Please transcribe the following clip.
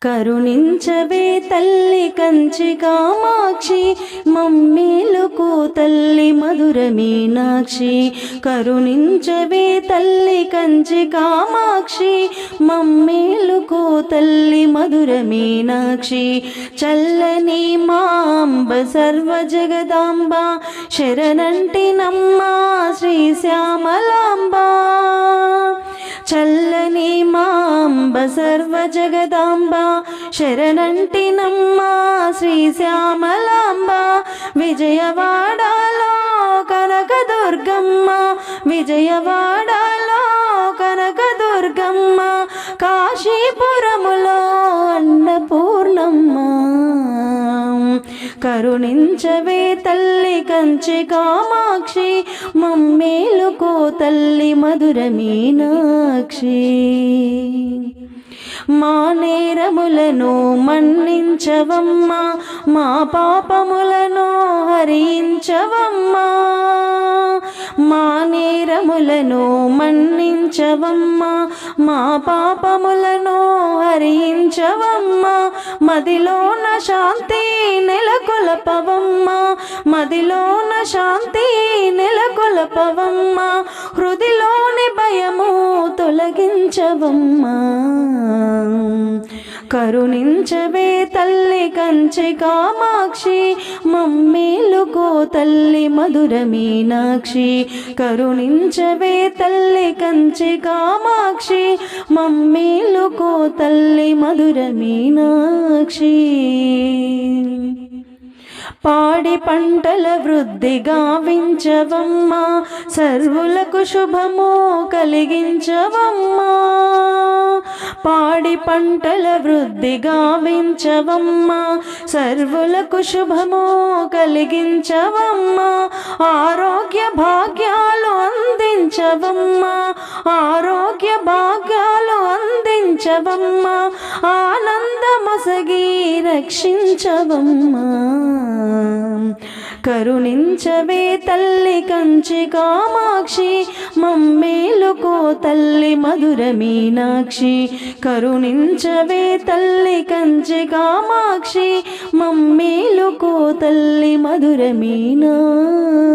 కరుణించవే తల్లి కంచి కామాక్షి మమ్మేలుకు తల్లి మధుర మీనాక్షి కరుణించవే తల్లి కంచి కామాక్షి మమ్మేలుకు తల్లి మధుర మీనాక్షి చల్లని మాంబ సర్వ జగదాంబ శరణంటినమ్మ శ్రీ శ్యామలాంబ చల్లని మాంబ సర్వ జగదాంబ శరణంటినమ్మ శ్రీ శ్యామలాంబ విజయవాడలో కనకదుర్గమ్మ విజయవాడలో కనకదుర్గమ్మ కాశీపురములో అన్నపూర్ణమ్మ కరుణించవే తల్లి కంచి కామాక్షి మమ్మేలుకో తల్లి మధుర మీనాక్షి మా నేరములను మన్నించవమ్మా మా పాపములను హరించవమ్మా మా నేరములను మన్నించవమ్మా మా పాపములను హరించవమ్మా మదిలోన శాంతి నెలకొల్పవమ్మా మదిలోన శాంతి నెలకొల్పవమ్మా హృదిలోని భయము తొలగించవమ్మా కరుణించవే తల్లి కంచి కామాక్షి మమ్మేలుకో తల్లి మధుర మీనాక్షి కరుణించవే తల్లి కంచి కామాక్షి మమ్మేలుకో తల్లి మధుర మీనాక్షి పాడి పంటల వృద్ధి గావించవమ్మా సర్వులకు శుభము కలిగించవమ్మా పాడి పంటల వృద్ధి గావించవమ్మా సర్వులకు శుభము కలిగించవమ్మా ఆరోగ్య భాగ్యాలు అందించవమ్మా ఆరోగ్య భాగ్యాలు అందించవమ్మా ఆనందమొసగి రక్షించవమ్మా కరుణించవే తల్లి కంచి కామాక్షి మమ్మేలుకో తల్లి మధుర మీనాక్షి కరుణించవే తల్లి కంచి కామాక్షి మమ్మేలుకో తల్లి మధుర మీనాక్షి